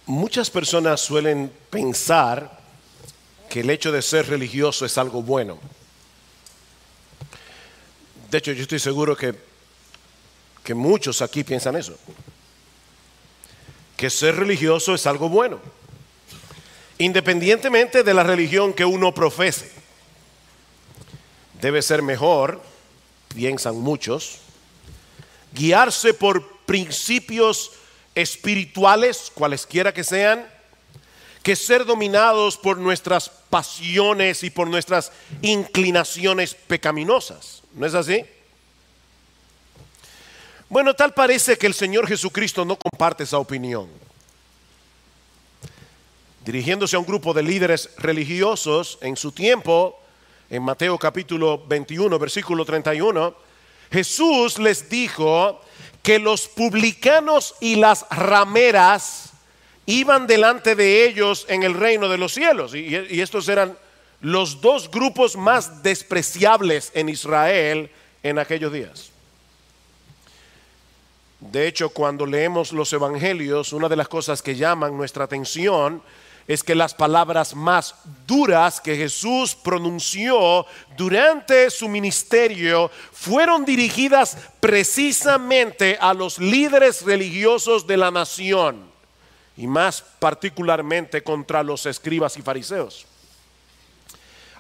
Muchas personas suelen pensar que el hecho de ser religioso es algo bueno. De hecho, yo estoy seguro que muchos aquí piensan eso. Que ser religioso es algo bueno, independientemente de la religión que uno profese. Debe ser mejor, piensan muchos, guiarse por principios espirituales, cualesquiera que sean, que ser dominados por nuestras pasiones y por nuestras inclinaciones pecaminosas. ¿No es así? Bueno, tal parece que el Señor Jesucristo no comparte esa opinión. Dirigiéndose a un grupo de líderes religiosos en su tiempo, en Mateo capítulo 21, versículo 31, Jesús les dijo que los publicanos y las rameras iban delante de ellos en el reino de los cielos. Y estos eran los dos grupos más despreciables en Israel en aquellos días. De hecho, cuando leemos los evangelios, una de las cosas que llaman nuestra atención es que las palabras más duras que Jesús pronunció durante su ministerio fueron dirigidas precisamente a los líderes religiosos de la nación, y más particularmente contra los escribas y fariseos.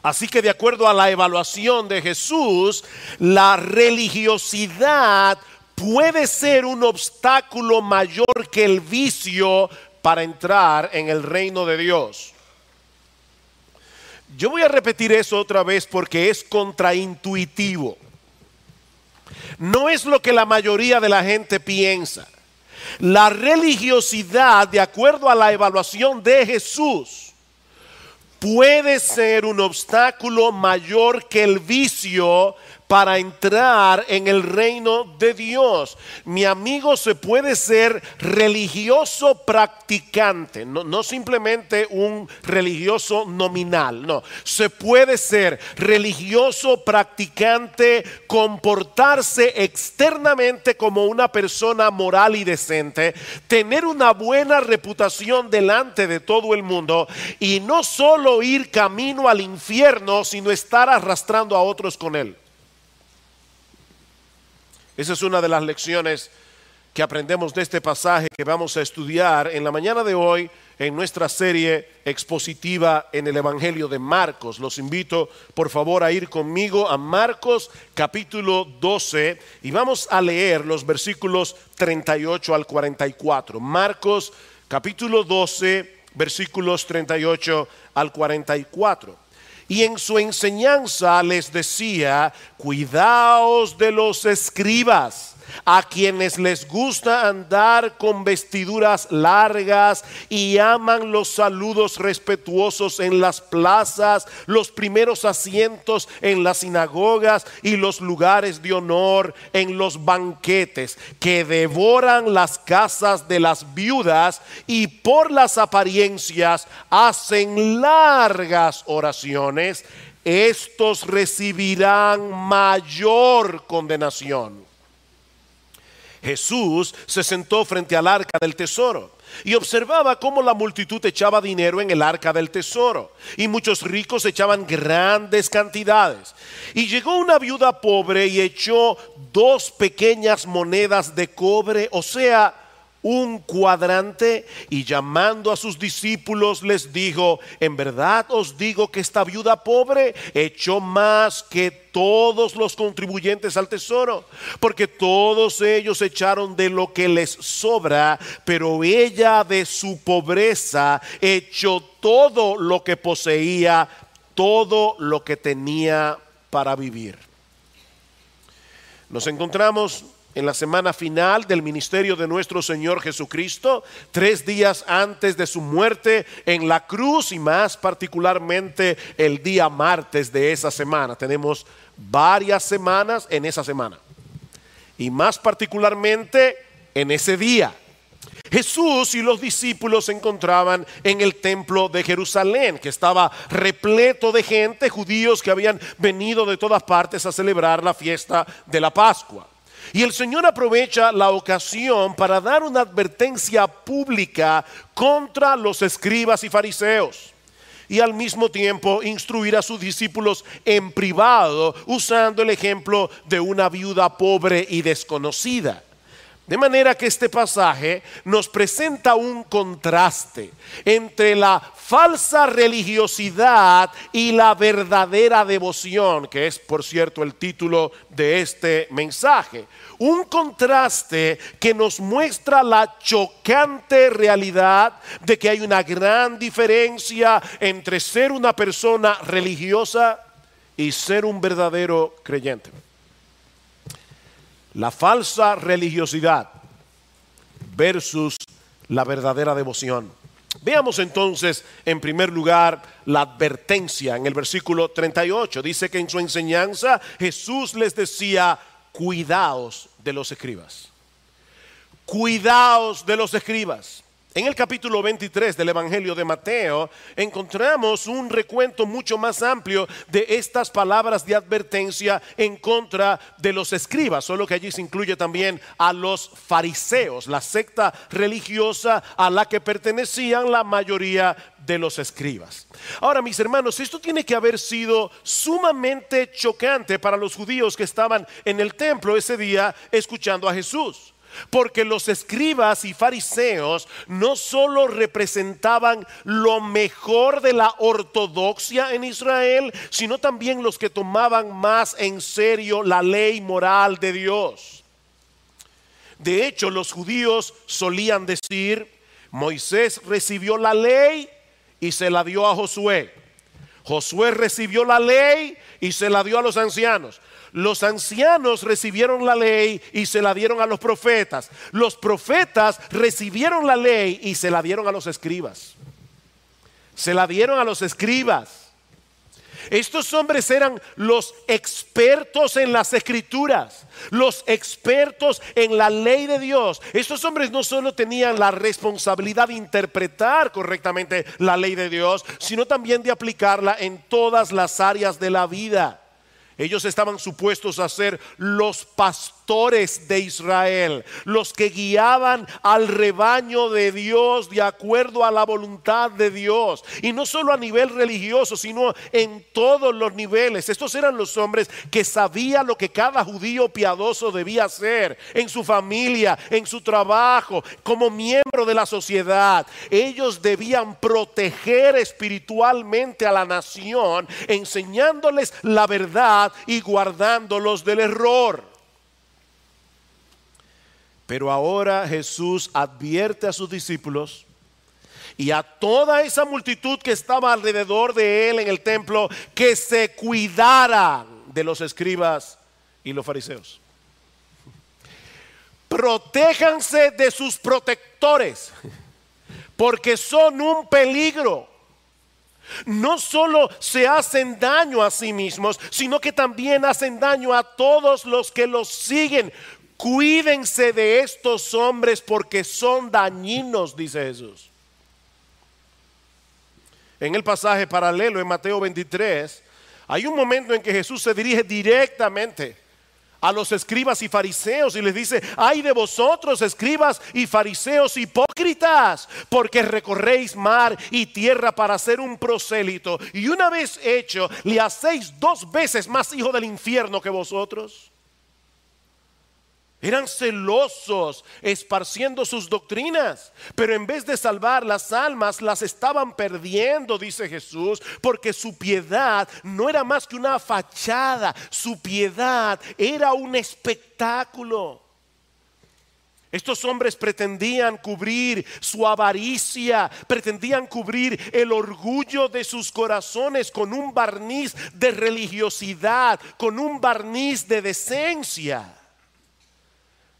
Así que de acuerdo a la evaluación de Jesús, la religiosidad puede ser un obstáculo mayor que el vicio para entrar en el reino de Dios. Yo voy a repetir eso otra vez porque es contraintuitivo. No es lo que la mayoría de la gente piensa. La religiosidad, de acuerdo a la evaluación de Jesús, puede ser un obstáculo mayor que el vicio para entrar en el reino de Dios. Mi amigo, se puede ser religioso practicante, no simplemente un religioso nominal, no. Se puede ser religioso practicante, comportarse externamente como una persona moral y decente, tener una buena reputación delante de todo el mundo y no solo ir camino al infierno, sino estar arrastrando a otros con él. Esa es una de las lecciones que aprendemos de este pasaje que vamos a estudiar en la mañana de hoy en nuestra serie expositiva en el Evangelio de Marcos. Los invito por favor a ir conmigo a Marcos capítulo 12 y vamos a leer los versículos 38 al 44. Marcos capítulo 12 versículos 38 al 44. Y en su enseñanza les decía: cuidaos de los escribas, a quienes les gusta andar con vestiduras largas y aman los saludos respetuosos en las plazas, los primeros asientos en las sinagogas y los lugares de honor en los banquetes, que devoran las casas de las viudas y por las apariencias hacen largas oraciones. Estos recibirán mayor condenación. Jesús se sentó frente al arca del tesoro y observaba cómo la multitud echaba dinero en el arca del tesoro, y muchos ricos echaban grandes cantidades. Y llegó una viuda pobre y echó 2 pequeñas monedas de cobre, o sea, un cuadrante, y llamando a sus discípulos les dijo: en verdad os digo que esta viuda pobre echó más que todos los contribuyentes al tesoro, porque todos ellos echaron de lo que les sobra, pero ella de su pobreza echó todo lo que poseía, todo lo que tenía para vivir. Nos encontramos en la semana final del ministerio de nuestro Señor Jesucristo, 3 días antes de su muerte en la cruz, y más particularmente el día martes de esa semana. Tenemos varias semanas en esa semana, y más particularmente en ese día. Jesús y los discípulos se encontraban en el templo de Jerusalén, que estaba repleto de gente, judíos que habían venido de todas partes a celebrar la fiesta de la Pascua. Y el Señor aprovecha la ocasión para dar una advertencia pública contra los escribas y fariseos. Y al mismo tiempo instruir a sus discípulos en privado, usando el ejemplo de una viuda pobre y desconocida. De manera que este pasaje nos presenta un contraste entre la falsa religiosidad y la verdadera devoción, que es, por cierto, el título de este mensaje. Un contraste que nos muestra la chocante realidad de que hay una gran diferencia entre ser una persona religiosa y ser un verdadero creyente. La falsa religiosidad versus la verdadera devoción. Veamos entonces en primer lugar la advertencia en el versículo 38. Dice que en su enseñanza Jesús les decía: cuidaos de los escribas. Cuidaos de los escribas. En el capítulo 23 del Evangelio de Mateo encontramos un recuento mucho más amplio de estas palabras de advertencia en contra de los escribas, solo que allí se incluye también a los fariseos, la secta religiosa a la que pertenecían la mayoría de los escribas. Ahora, mis hermanos, esto tiene que haber sido sumamente chocante para los judíos que estaban en el templo ese día escuchando a Jesús. Porque los escribas y fariseos no solo representaban lo mejor de la ortodoxia en Israel, sino también los que tomaban más en serio la ley moral de Dios. De hecho, los judíos solían decir: Moisés recibió la ley y se la dio a Josué. Josué recibió la ley y se la dio a los ancianos. Los ancianos recibieron la ley y se la dieron a los profetas. Los profetas recibieron la ley y se la dieron a los escribas. Se la dieron a los escribas. Estos hombres eran los expertos en las escrituras, los expertos en la ley de Dios. Estos hombres no solo tenían la responsabilidad de interpretar correctamente la ley de Dios, sino también de aplicarla en todas las áreas de la vida. Ellos estaban supuestos a ser los pastores de Israel, los que guiaban al rebaño de Dios de acuerdo a la voluntad de Dios. Y no solo a nivel religioso, sino en todos los niveles. Estos eran los hombres que sabían lo que cada judío piadoso debía hacer en su familia, en su trabajo, como miembro de la sociedad. Ellos debían proteger espiritualmente a la nación, enseñándoles la verdad y guardándolos del error. Pero ahora Jesús advierte a sus discípulos y a toda esa multitud que estaba alrededor de él en el templo que se cuidaran de los escribas y los fariseos. Protéjanse de sus protectores, porque son un peligro. No solo se hacen daño a sí mismos, sino que también hacen daño a todos los que los siguen. Cuídense de estos hombres porque son dañinos, dice Jesús. En el pasaje paralelo en Mateo 23, hay un momento en que Jesús se dirige directamente a los escribas y fariseos y les dice: ay de vosotros, escribas y fariseos hipócritas, porque recorréis mar y tierra para ser un prosélito, y una vez hecho le hacéis 2 veces más hijo del infierno que vosotros. Eran celosos esparciendo sus doctrinas, pero en vez de salvar las almas, las estaban perdiendo, dice Jesús, porque su piedad no era más que una fachada. Su piedad era un espectáculo. Estos hombres pretendían cubrir su avaricia, pretendían cubrir el orgullo de sus corazones con un barniz de religiosidad, con un barniz de decencia.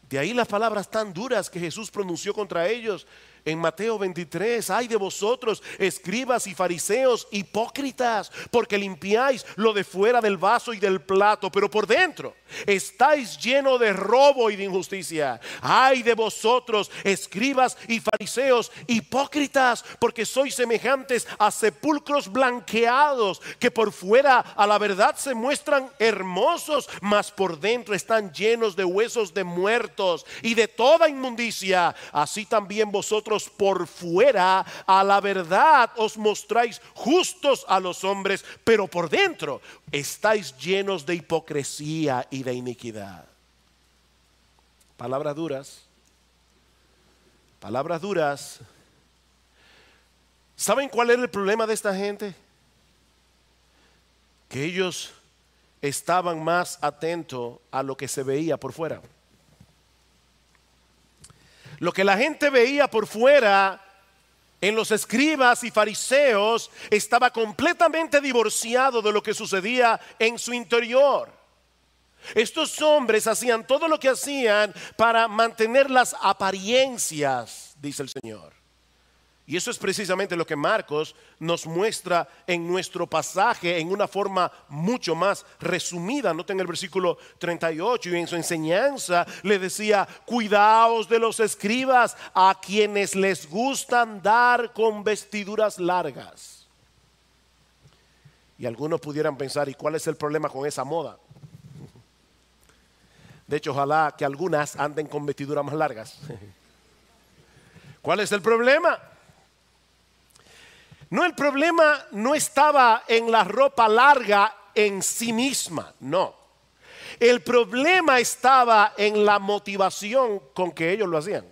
De ahí las palabras tan duras que Jesús pronunció contra ellos en Mateo 23. Ay de vosotros, escribas y fariseos, hipócritas, porque limpiáis lo de fuera del vaso y del plato, pero por dentro estáis llenos de robo y de injusticia. Ay de vosotros, escribas y fariseos, hipócritas, porque sois semejantes a sepulcros blanqueados, que por fuera a la verdad se muestran hermosos, mas por dentro están llenos de huesos de muertos y de toda inmundicia. Así también vosotros por fuera a la verdad os mostráis justos a los hombres, pero por dentro estáis llenos de hipocresía y de iniquidad. Palabras duras. Palabras duras. ¿Saben cuál era el problema de esta gente? Que ellos estaban más atentos a lo que se veía por fuera. Lo que la gente veía por fuera en los escribas y fariseos estaba completamente divorciado de lo que sucedía en su interior. Estos hombres hacían todo lo que hacían para mantener las apariencias, dice el Señor. Y eso es precisamente lo que Marcos nos muestra en nuestro pasaje en una forma mucho más resumida. Noten el versículo 38, y en su enseñanza le decía: cuidaos de los escribas, a quienes les gusta andar con vestiduras largas. Y algunos pudieran pensar: ¿y cuál es el problema con esa moda? De hecho, ojalá que algunas anden con vestiduras más largas. ¿Cuál es el problema? No, el problema no estaba en la ropa larga en sí misma, no. El problema estaba en la motivación con que ellos lo hacían.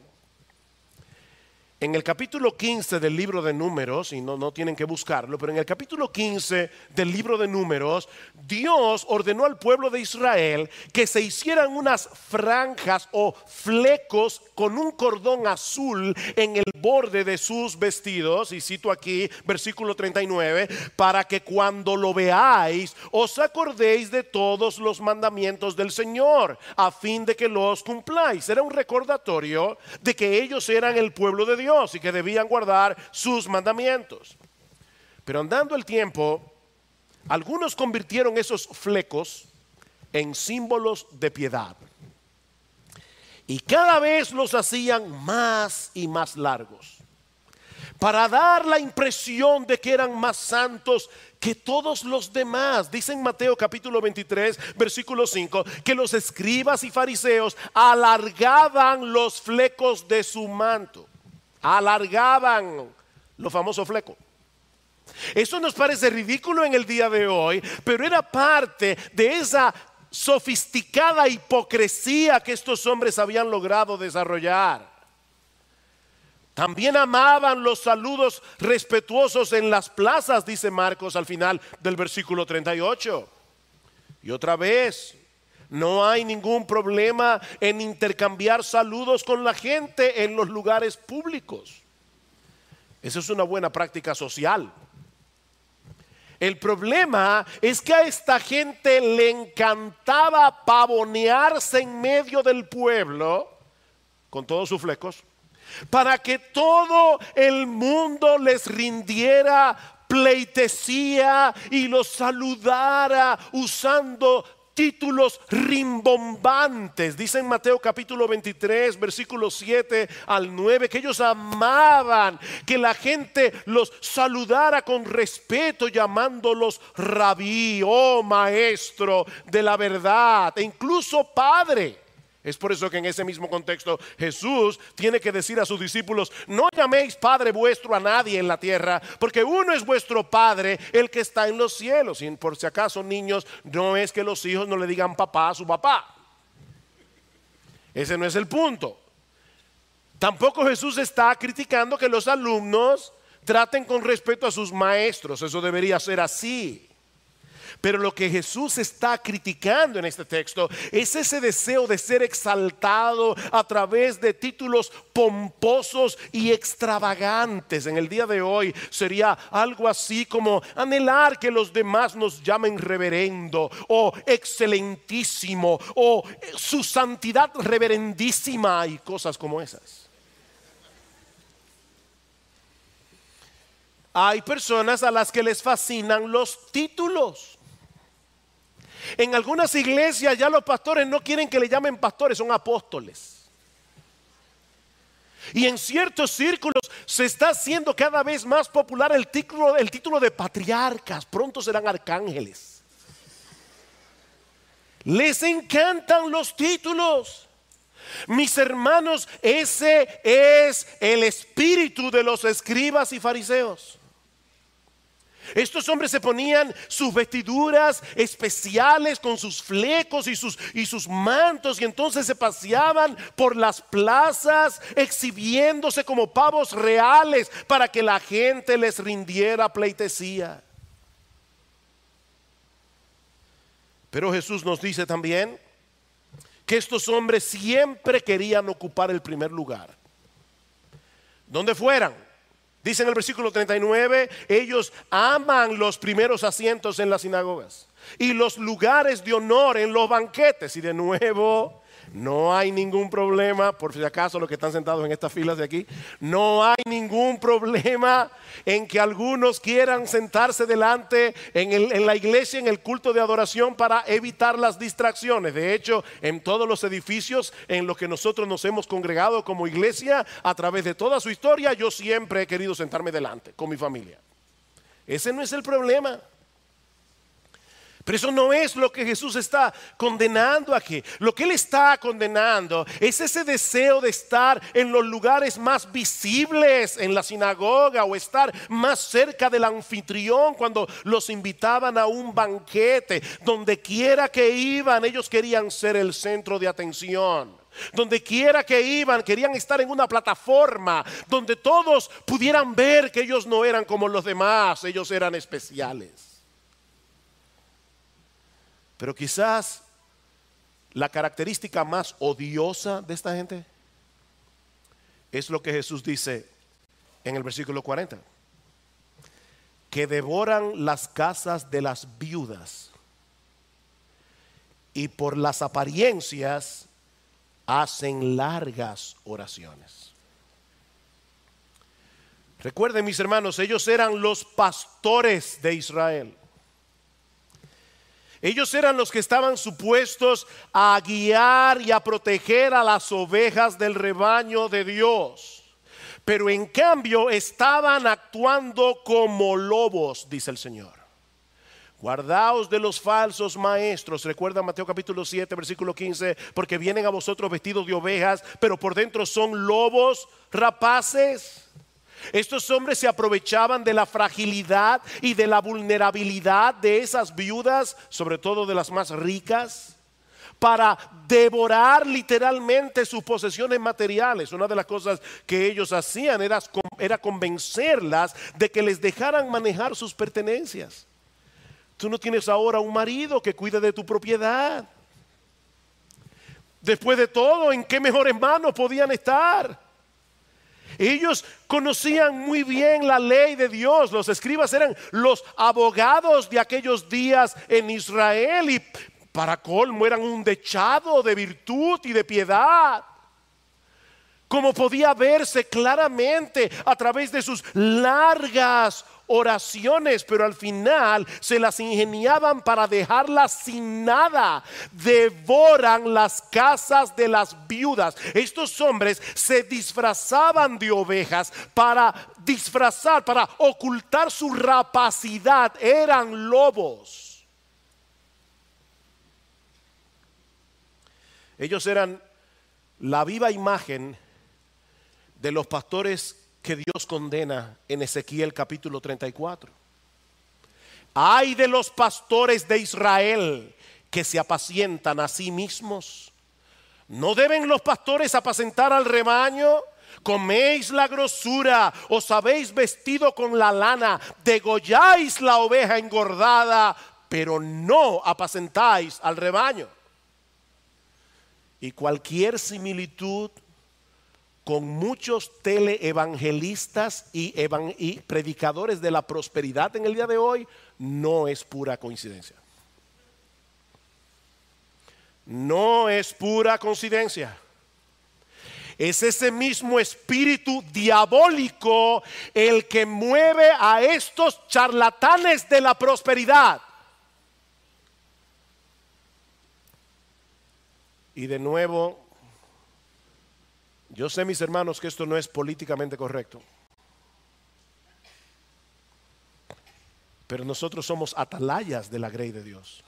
En el capítulo 15 del libro de Números, y no tienen que buscarlo, pero en el capítulo 15 del libro de Números, Dios ordenó al pueblo de Israel que se hicieran unas franjas o flecos con un cordón azul en el borde de sus vestidos, y cito aquí versículo 39, para que cuando lo veáis os acordéis de todos los mandamientos del Señor, a fin de que los cumpláis. Era un recordatorio de que ellos eran el pueblo de Dios y que debían guardar sus mandamientos. Pero andando el tiempo, algunos convirtieron esos flecos en símbolos de piedad, y cada vez los hacían más y más largos, para dar la impresión de que eran más santos que todos los demás. Dice en Mateo capítulo 23 versículo 5 que los escribas y fariseos alargaban los flecos de su manto. Alargaban los famosos flecos. Eso nos parece ridículo en el día de hoy, pero era parte de esa sofisticada hipocresía que estos hombres habían logrado desarrollar. También amaban los saludos respetuosos en las plazas, dice Marcos al final del versículo 38. Y otra vez, no hay ningún problema en intercambiar saludos con la gente en los lugares públicos. Esa es una buena práctica social. El problema es que a esta gente le encantaba pavonearse en medio del pueblo con todos sus flecos, para que todo el mundo les rindiera pleitesía y los saludara usando títulos rimbombantes. Dice en Mateo capítulo 23 versículos 7 al 9 que ellos amaban que la gente los saludara con respeto, llamándolos rabí, oh maestro de la verdad, e incluso padre. Es por eso que en ese mismo contexto Jesús tiene que decir a sus discípulos: no llaméis Padre vuestro a nadie en la tierra, porque uno es vuestro Padre, el que está en los cielos. Y por si acaso, niños, no es que los hijos no le digan papá a su papá. Ese no es el punto. Tampoco Jesús está criticando que los alumnos traten con respeto a sus maestros. Eso debería ser así. Pero lo que Jesús está criticando en este texto es ese deseo de ser exaltado a través de títulos pomposos y extravagantes. En el día de hoy sería algo así como anhelar que los demás nos llamen reverendo o excelentísimo o su santidad reverendísima y cosas como esas. Hay personas a las que les fascinan los títulos. En algunas iglesias ya los pastores no quieren que le llamen pastores, son apóstoles. Y en ciertos círculos se está haciendo cada vez más popular el título de patriarcas. Pronto serán arcángeles. Les encantan los títulos. Mis hermanos, ese es el espíritu de los escribas y fariseos. Estos hombres se ponían sus vestiduras especiales con sus flecos y sus mantos, y entonces se paseaban por las plazas exhibiéndose como pavos reales para que la gente les rindiera pleitesía. Pero Jesús nos dice también que estos hombres siempre querían ocupar el primer lugar, donde fueran. Dice en el versículo 39, ellos aman los primeros asientos en las sinagogas y los lugares de honor en los banquetes. Y de nuevo, no hay ningún problema, por si acaso los que están sentados en estas filas de aquí, no hay ningún problema en que algunos quieran sentarse delante en la iglesia, en el culto de adoración, para evitar las distracciones. De hecho, en todos los edificios en los que nosotros nos hemos congregado como iglesia, a través de toda su historia, yo siempre he querido sentarme delante con mi familia. Ese no es el problema. Pero eso no es lo que Jesús está condenando aquí. Lo que Él está condenando es ese deseo de estar en los lugares más visibles en la sinagoga, o estar más cerca del anfitrión cuando los invitaban a un banquete. Donde quiera que iban, ellos querían ser el centro de atención. Donde quiera que iban, querían estar en una plataforma donde todos pudieran ver que ellos no eran como los demás, ellos eran especiales. Pero quizás la característica más odiosa de esta gente es lo que Jesús dice en el versículo 40: que devoran las casas de las viudas y por las apariencias hacen largas oraciones. Recuerden, mis hermanos, ellos eran los pastores de Israel. Ellos eran los que estaban supuestos a guiar y a proteger a las ovejas del rebaño de Dios. Pero en cambio estaban actuando como lobos, dice el Señor. Guardaos de los falsos maestros. Recuerda Mateo capítulo 7, versículo 15. Porque vienen a vosotros vestidos de ovejas, pero por dentro son lobos rapaces. Estos hombres se aprovechaban de la fragilidad y de la vulnerabilidad de esas viudas, sobre todo de las más ricas, para devorar literalmente sus posesiones materiales. Una de las cosas que ellos hacían era convencerlas de que les dejaran manejar sus pertenencias. Tú no tienes ahora un marido que cuide de tu propiedad. Después de todo, ¿en qué mejores manos podían estar? Ellos conocían muy bien la ley de Dios. Los escribas eran los abogados de aquellos días en Israel, y para colmo eran un dechado de virtud y de piedad, como podía verse claramente a través de sus largas oraciones. Pero al final se las ingeniaban para dejarlas sin nada. Devoran las casas de las viudas. Estos hombres se disfrazaban de ovejas para ocultar su rapacidad. Eran lobos. Ellos eran la viva imagen de los pastores que Dios condena en Ezequiel capítulo 34. Ay de los pastores de Israel que se apacientan a sí mismos. ¿No deben los pastores apacentar al rebaño? Coméis la grosura, os habéis vestido con la lana, degolláis la oveja engordada, pero no apacentáis al rebaño. Y cualquier similitud con muchos teleevangelistas y predicadores de la prosperidad en el día de hoy no es pura coincidencia. No es pura coincidencia. Es ese mismo espíritu diabólico el que mueve a estos charlatanes de la prosperidad. Y de nuevo, yo sé, mis hermanos, que esto no es políticamente correcto, pero nosotros somos atalayas de la grey de Dios.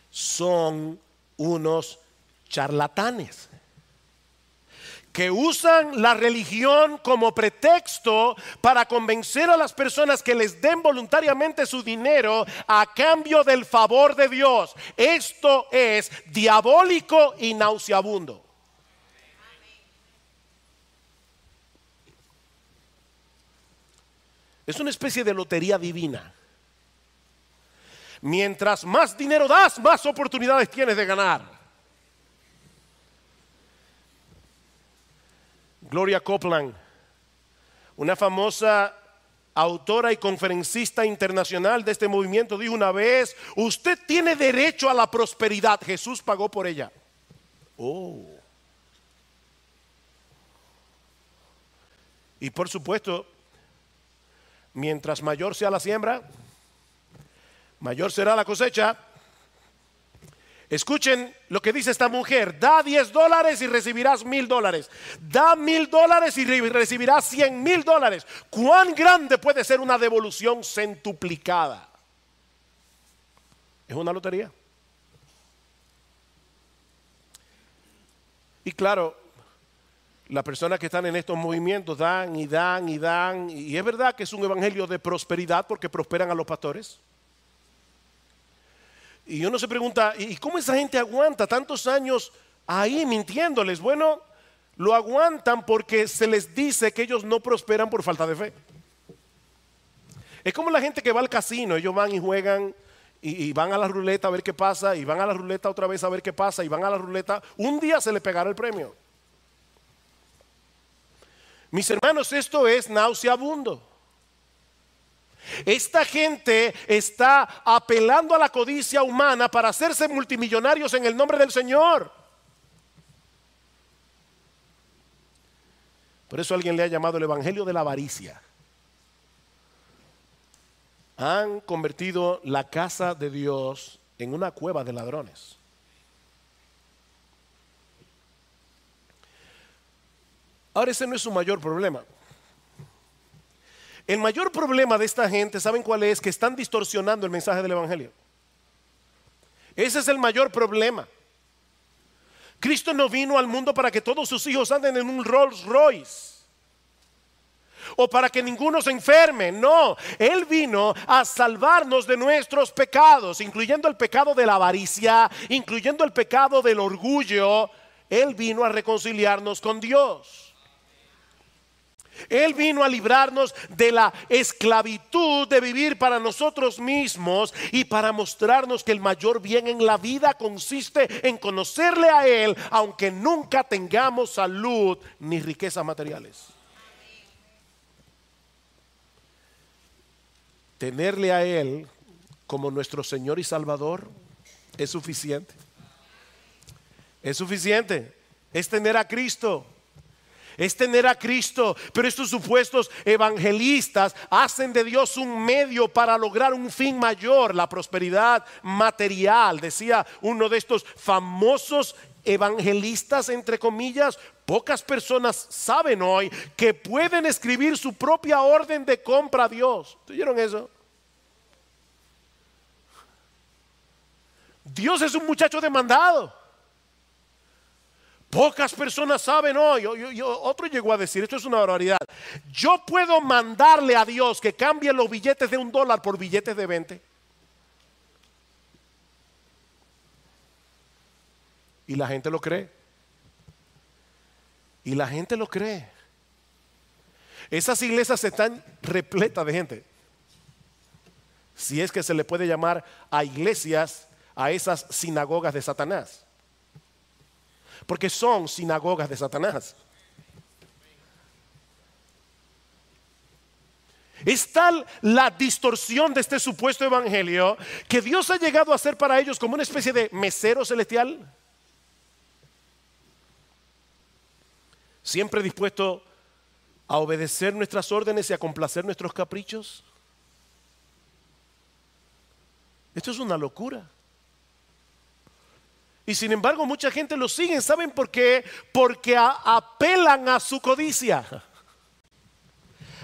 Son unos charlatanes que usan la religión como pretexto para convencer a las personas que les den voluntariamente su dinero a cambio del favor de Dios. Esto es diabólico y nauseabundo. Es una especie de lotería divina. Mientras más dinero das, más oportunidades tienes de ganar. Gloria Copeland, una famosa autora y conferencista internacional de este movimiento, dijo una vez: usted tiene derecho a la prosperidad, Jesús pagó por ella. Oh. Y por supuesto, mientras mayor sea la siembra, mayor será la cosecha. Escuchen lo que dice esta mujer: da $10 y recibirás $1,000. Da $1,000 y recibirás $100,000. ¿Cuán grande puede ser una devolución centuplicada? Es una lotería. Y claro, las personas que están en estos movimientos dan y dan y dan. Y es verdad que es un evangelio de prosperidad porque prosperan a los pastores. Y uno se pregunta: ¿y cómo esa gente aguanta tantos años ahí mintiéndoles? Bueno, lo aguantan porque se les dice que ellos no prosperan por falta de fe. Es como la gente que va al casino. Ellos van y juegan y van a la ruleta a ver qué pasa, y van a la ruleta otra vez a ver qué pasa, y van a la ruleta. Un día se les pegará el premio. Mis hermanos, esto es nauseabundo. Esta gente está apelando a la codicia humana para hacerse multimillonarios en el nombre del Señor. Por eso alguien le ha llamado el evangelio de la avaricia. Han convertido la casa de Dios en una cueva de ladrones. Ahora, ese no es su mayor problema. El mayor problema de esta gente, ¿saben cuál es? Que están distorsionando el mensaje del evangelio. Ese es el mayor problema. Cristo no vino al mundo para que todos sus hijos anden en un Rolls Royce, o para que ninguno se enferme. No, Él vino a salvarnos de nuestros pecados, incluyendo el pecado de la avaricia, incluyendo el pecado del orgullo. Él vino a reconciliarnos con Dios. Él vino a librarnos de la esclavitud de vivir para nosotros mismos y para mostrarnos que el mayor bien en la vida consiste en conocerle a Él, aunque nunca tengamos salud ni riquezas materiales. Tenerle a Él como nuestro Señor y Salvador es suficiente. Es suficiente. Es tener a Cristo. Es tener a Cristo. Pero estos supuestos evangelistas hacen de Dios un medio para lograr un fin mayor, la prosperidad material. Decía uno de estos famosos evangelistas, entre comillas: pocas personas saben hoy que pueden escribir su propia orden de compra a Dios. ¿Oyeron eso? Dios es un muchacho demandado. Pocas personas saben hoy. Otro llegó a decir, esto es una barbaridad: yo puedo mandarle a Dios que cambie los billetes de $1 por billetes de 20. Y la gente lo cree. Y la gente lo cree. Esas iglesias están repletas de gente. si es que se le puede llamar a iglesias, a esas sinagogas de Satanás. Porque son sinagogas de Satanás. Es tal la distorsión de este supuesto evangelio que Dios ha llegado a ser para ellos como una especie de mesero celestial, siempre dispuesto a obedecer nuestras órdenes y a complacer nuestros caprichos. Esto es una locura. Y sin embargo mucha gente lo sigue. ¿Saben por qué? Porque apelan a su codicia.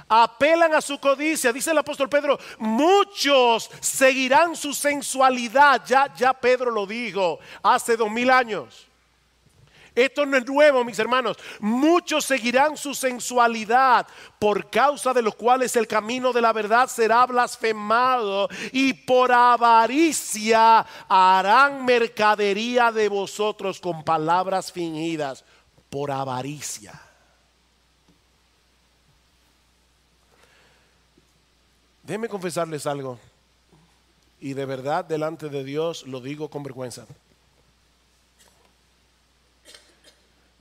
Apelan a su codicia. Dice el apóstol Pedro, muchos seguirán su sensualidad. Ya Pedro lo dijo hace 2000 años. Esto no es nuevo, mis hermanos. Muchos seguirán su sensualidad, por causa de los cuales el camino de la verdad será blasfemado, y por avaricia harán mercadería de vosotros con palabras fingidas. Por avaricia. Déjenme confesarles algo, y de verdad delante de Dios lo digo con vergüenza.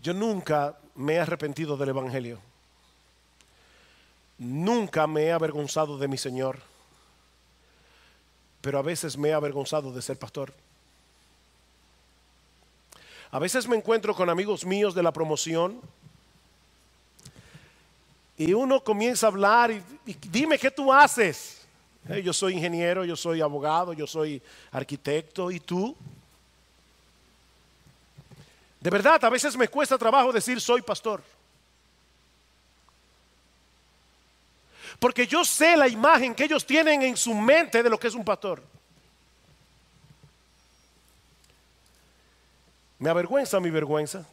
Yo nunca me he arrepentido del evangelio. Nunca me he avergonzado de mi Señor. Pero a veces me he avergonzado de ser pastor. A veces me encuentro con amigos míos de la promoción y uno comienza a hablar y dime qué tú haces. Yo soy ingeniero, yo soy abogado, yo soy arquitecto. ¿Y tú? De verdad, a veces me cuesta trabajo decir soy pastor. Porque yo sé la imagen que ellos tienen en su mente de lo que es un pastor. Me avergüenza mi vergüenza.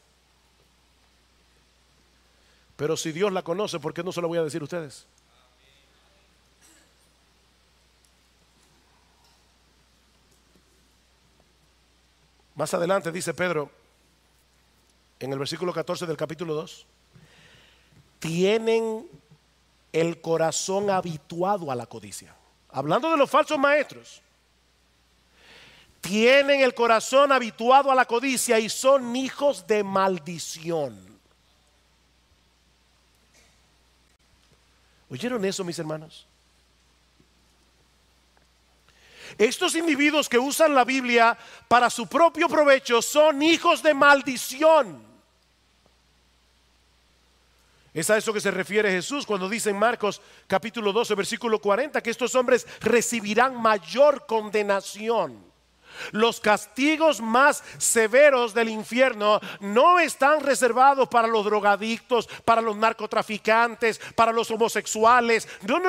Pero si Dios la conoce, ¿por qué no se lo voy a decir a ustedes? Más adelante dice Pedro, en el versículo 14 del capítulo 2, tienen el corazón habituado a la codicia. Hablando de los falsos maestros. Tienen el corazón habituado a la codicia y son hijos de maldición. ¿Oyeron eso, mis hermanos? Estos individuos que usan la Biblia para su propio provecho son hijos de maldición. Es a eso que se refiere Jesús cuando dice en Marcos capítulo 12 versículo 40 que estos hombres recibirán mayor condenación. Los castigos más severos del infierno no están reservados para los drogadictos, para los narcotraficantes, para los homosexuales. No.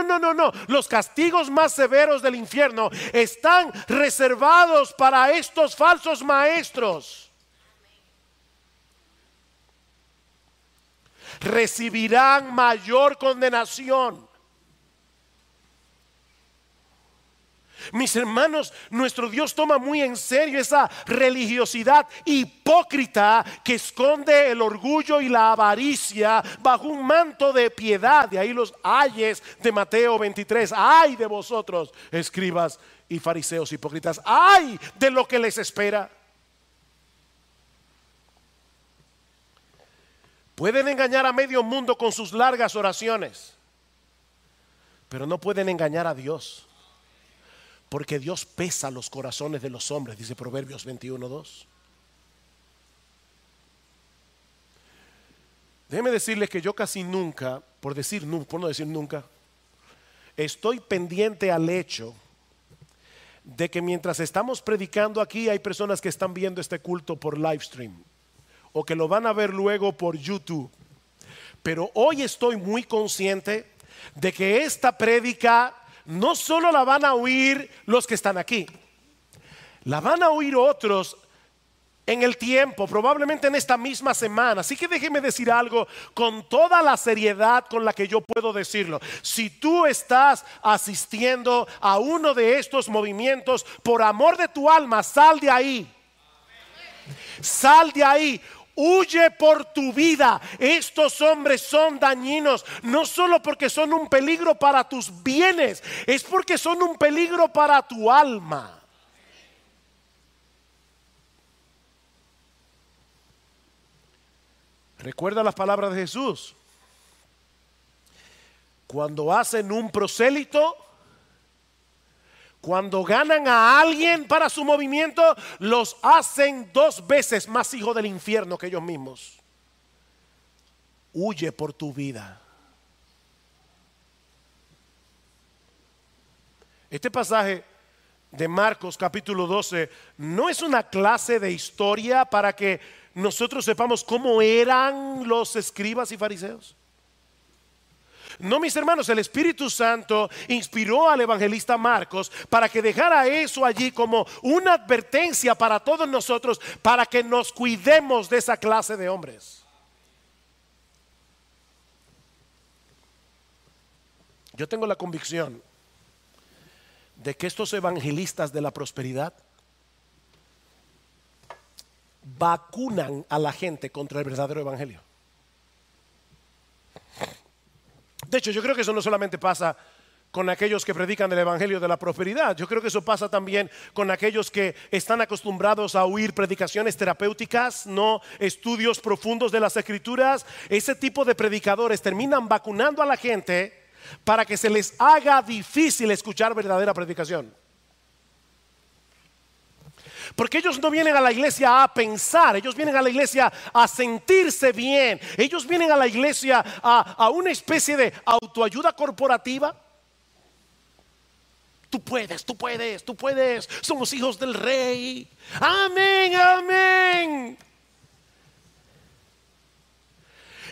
Los castigos más severos del infierno están reservados para estos falsos maestros. Recibirán mayor condenación. Mis hermanos, nuestro Dios toma muy en serio esa religiosidad hipócrita que esconde el orgullo y la avaricia bajo un manto de piedad. De ahí los ayes de Mateo 23. Ay de vosotros, escribas y fariseos hipócritas. Ay de lo que les espera. Pueden engañar a medio mundo con sus largas oraciones, pero no pueden engañar a Dios. Porque Dios pesa los corazones de los hombres, dice Proverbios 21:2. Déjeme decirles que yo casi nunca, por no decir nunca, estoy pendiente al hecho de que mientras estamos predicando aquí hay personas que están viendo este culto por live stream o que lo van a ver luego por YouTube. Pero hoy estoy muy consciente de que esta prédica no solo la van a oír los que están aquí, la van a oír otros en el tiempo, probablemente en esta misma semana. Así que déjeme decir algo con toda la seriedad con la que yo puedo decirlo. Si tú estás asistiendo a uno de estos movimientos, por amor de tu alma, sal de ahí. Sal de ahí. Huye por tu vida. Estos hombres son dañinos, no solo porque son un peligro para tus bienes, es porque son un peligro para tu alma. Recuerda las palabras de Jesús. Cuando hacen un prosélito, cuando ganan a alguien para su movimiento, los hacen 2 veces más hijos del infierno que ellos mismos. Huye por tu vida. Este pasaje de Marcos capítulo 12 no es una clase de historia para que nosotros sepamos cómo eran los escribas y fariseos. No, mis hermanos, el Espíritu Santo inspiró al evangelista Marcos para que dejara eso allí como una advertencia para todos nosotros, para que nos cuidemos de esa clase de hombres. Yo tengo la convicción de que estos evangelistas de la prosperidad vacunan a la gente contra el verdadero evangelio. De hecho, yo creo que eso no solamente pasa con aquellos que predican el evangelio de la prosperidad. Yo creo que eso pasa también con aquellos que están acostumbrados a oír predicaciones terapéuticas, no estudios profundos de las escrituras. Ese tipo de predicadores terminan vacunando a la gente para que se les haga difícil escuchar verdadera predicación. Porque ellos no vienen a la iglesia a pensar, ellos vienen a la iglesia a sentirse bien. Ellos vienen a la iglesia a una especie de autoayuda corporativa. Tú puedes, tú puedes, tú puedes. Somos hijos del rey. Amén, amén.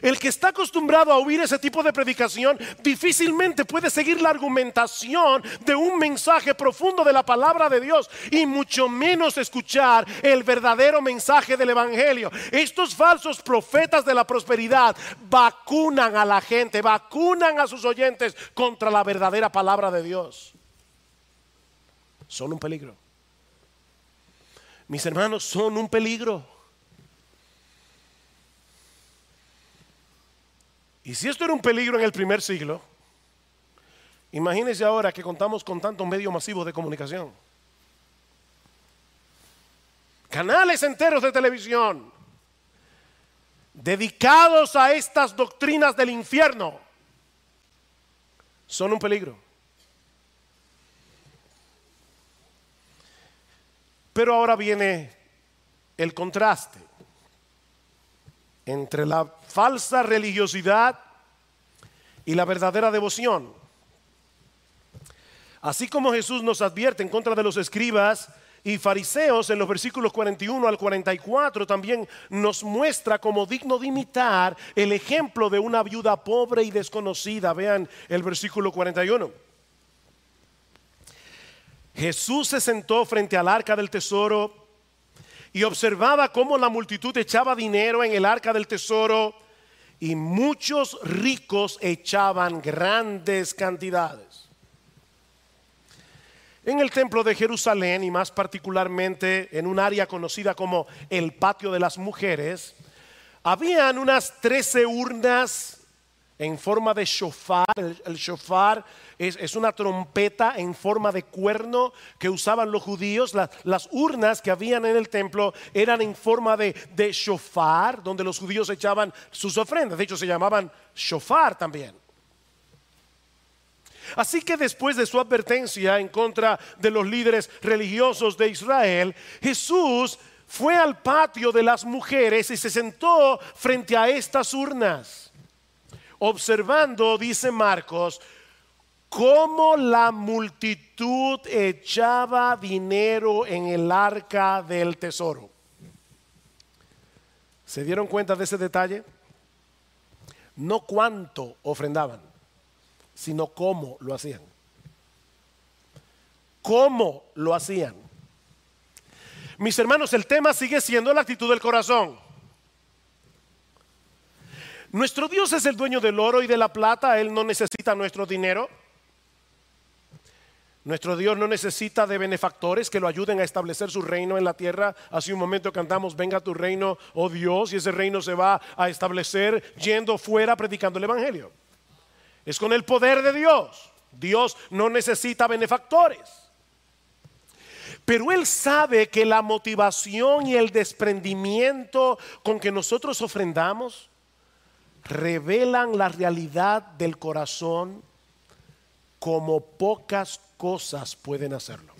El que está acostumbrado a oír ese tipo de predicación difícilmente puede seguir la argumentación de un mensaje profundo de la palabra de Dios, y mucho menos escuchar el verdadero mensaje del evangelio. Estos falsos profetas de la prosperidad vacunan a la gente, vacunan a sus oyentes contra la verdadera palabra de Dios. Son un peligro. Mis hermanos, son un peligro. Y si esto era un peligro en el primer siglo, imagínense ahora que contamos con tantos medios masivos de comunicación, canales enteros de televisión dedicados a estas doctrinas del infierno. Son un peligro. Pero ahora viene el contraste entre la falsa religiosidad y la verdadera devoción. Así como Jesús nos advierte en contra de los escribas y fariseos en los versículos 41 al 44, también nos muestra como digno de imitar el ejemplo de una viuda pobre y desconocida. Vean el versículo 41. Jesús se sentó frente al arca del tesoro y observaba cómo la multitud echaba dinero en el arca del tesoro, y muchos ricos echaban grandes cantidades. En el templo de Jerusalén, y más particularmente en un área conocida como el patio de las mujeres, habían unas 13 urnas en forma de shofar. El shofar es una trompeta en forma de cuerno que usaban los judíos. Las urnas que habían en el templo eran en forma de shofar, donde los judíos echaban sus ofrendas. De hecho, se llamaban shofar también. Así que después de su advertencia en contra de los líderes religiosos de Israel, Jesús fue al patio de las mujeres y se sentó frente a estas urnas, observando, dice Marcos, cómo la multitud echaba dinero en el arca del tesoro. ¿Se dieron cuenta de ese detalle? No cuánto ofrendaban, sino cómo lo hacían. ¿Cómo lo hacían? Mis hermanos, el tema sigue siendo la actitud del corazón. Nuestro Dios es el dueño del oro y de la plata. Él no necesita nuestro dinero. Nuestro Dios no necesita de benefactores que lo ayuden a establecer su reino en la tierra. Hace un momento cantamos, venga tu reino, oh Dios, y ese reino se va a establecer yendo fuera predicando el evangelio. Es con el poder de Dios. Dios no necesita benefactores. Pero Él sabe que la motivación y el desprendimiento con que nosotros ofrendamos revelan la realidad del corazón como pocas cosas pueden hacerlo.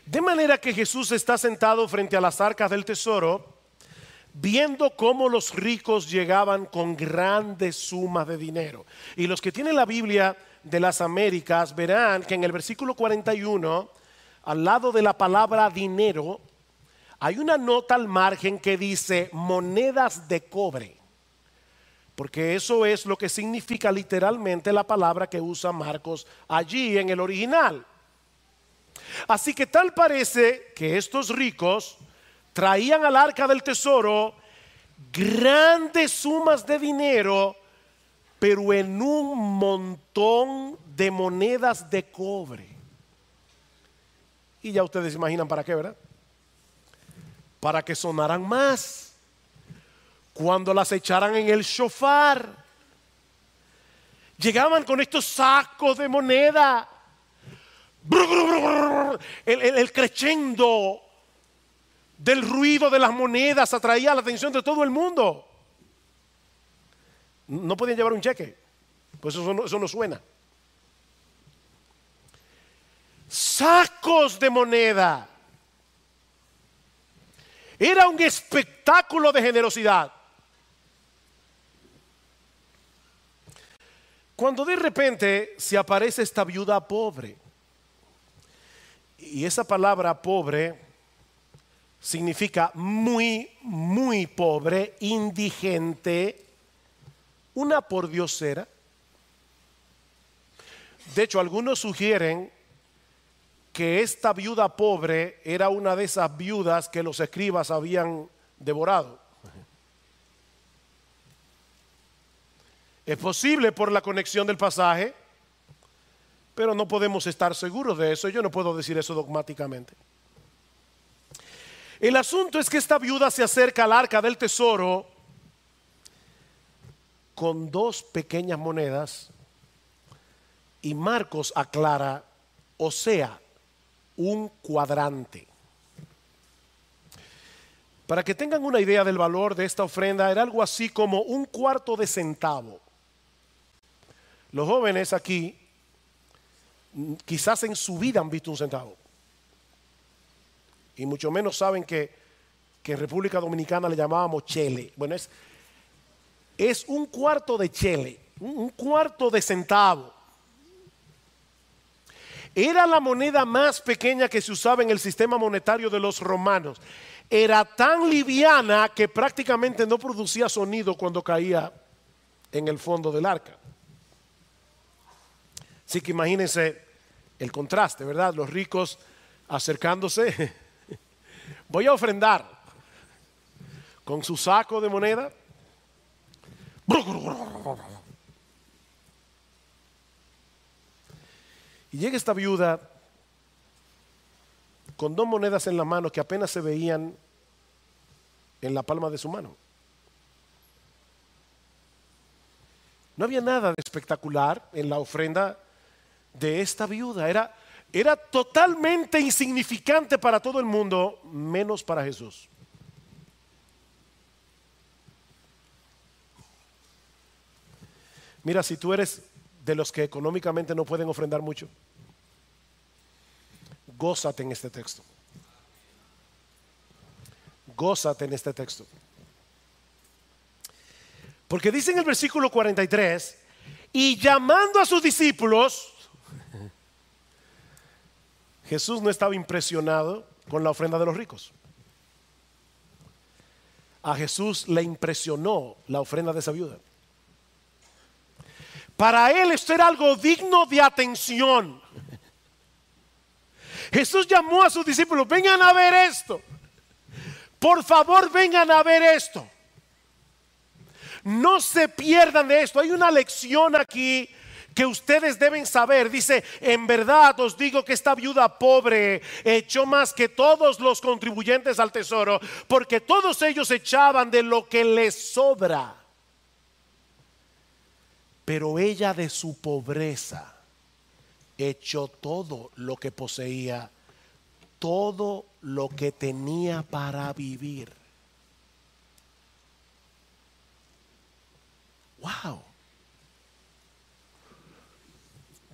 De manera que Jesús está sentado frente a las arcas del tesoro, viendo cómo los ricos llegaban con grandes sumas de dinero. Y los que tienen la Biblia de las Américas verán que en el versículo 41, al lado de la palabra dinero, hay una nota al margen que dice monedas de cobre. Porque eso es lo que significa literalmente la palabra que usa Marcos allí en el original. Así que tal parece que estos ricos traían al arca del tesoro grandes sumas de dinero, pero en un montón de monedas de cobre. Y ya ustedes se imaginan para qué, ¿verdad? Para que sonaran más cuando las echaran en el shofar. Llegaban con estos sacos de moneda. El crescendo del ruido de las monedas atraía la atención de todo el mundo. No podían llevar un cheque, pues eso no suena. Sacos de moneda. Era un espectáculo de generosidad. Cuando de repente se aparece esta viuda pobre, y esa palabra pobre significa muy, muy pobre, indigente, una pordiosera. De hecho, algunos sugieren que esta viuda pobre era una de esas viudas que los escribas habían devorado. Es posible por la conexión del pasaje, pero no podemos estar seguros de eso. Yo no puedo decir eso dogmáticamente. El asunto es que esta viuda se acerca al arca del tesoro con dos pequeñas monedas, y Marcos aclara, o sea, un cuadrante. Para que tengan una idea del valor de esta ofrenda, era algo así como un cuarto de centavo. Los jóvenes aquí quizás en su vida han visto un centavo, y mucho menos saben que en República Dominicana le llamábamos chele. Bueno, es un cuarto de chele, un cuarto de centavo. Era la moneda más pequeña que se usaba en el sistema monetario de los romanos. Era tan liviana que prácticamente no producía sonido cuando caía en el fondo del arca. Así que imagínense el contraste, ¿verdad? Los ricos acercándose. Voy a ofrendar con su saco de moneda. Y llega esta viuda con dos monedas en la mano que apenas se veían en la palma de su mano. No había nada de espectacular en la ofrenda de esta viuda. Era totalmente insignificante para todo el mundo, menos para Jesús. Mira, si tú eres de los que económicamente no pueden ofrendar mucho, gózate en este texto. Gózate en este texto. Porque dice en el versículo 43, y llamando a sus discípulos, Jesús no estaba impresionado con la ofrenda de los ricos. A Jesús le impresionó la ofrenda de esa viuda. Para él esto era algo digno de atención. Jesús llamó a sus discípulos, vengan a ver esto. Por favor, vengan a ver esto. No se pierdan de esto. Hay una lección aquí que ustedes deben saber. Dice: en verdad os digo que esta viuda pobre echó más que todos los contribuyentes al tesoro, porque todos ellos echaban de lo que les sobra, pero ella de su pobreza echó todo lo que poseía, todo lo que tenía para vivir. Wow.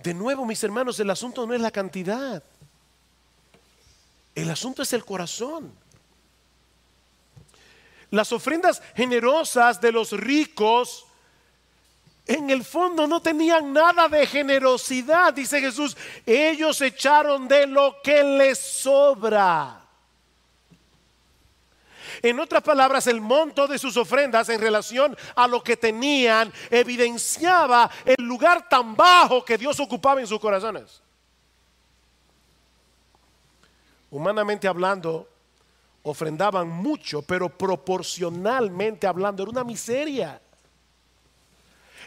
De nuevo, mis hermanos, el asunto no es la cantidad. El asunto es el corazón. Las ofrendas generosas de los ricos en el fondo no tenían nada de generosidad. Dice Jesús: ellos echaron de lo que les sobra. En otras palabras, el monto de sus ofrendas en relación a lo que tenían evidenciaba el lugar tan bajo que Dios ocupaba en sus corazones. Humanamente hablando, ofrendaban mucho, pero proporcionalmente hablando era una miseria.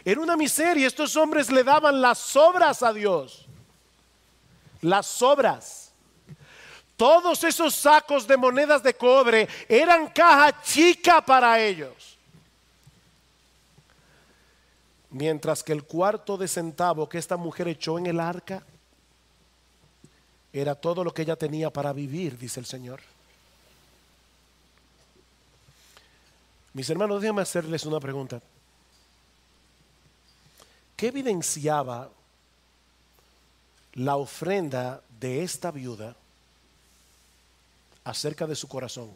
Era una miseria. Estos hombres le daban las sobras a Dios. Las sobras. Todos esos sacos de monedas de cobre eran caja chica para ellos. Mientras que el cuarto de centavo que esta mujer echó en el arca era todo lo que ella tenía para vivir, dice el Señor. Mis hermanos, déjenme hacerles una pregunta. ¿Qué evidenciaba la ofrenda de esta viuda acerca de su corazón?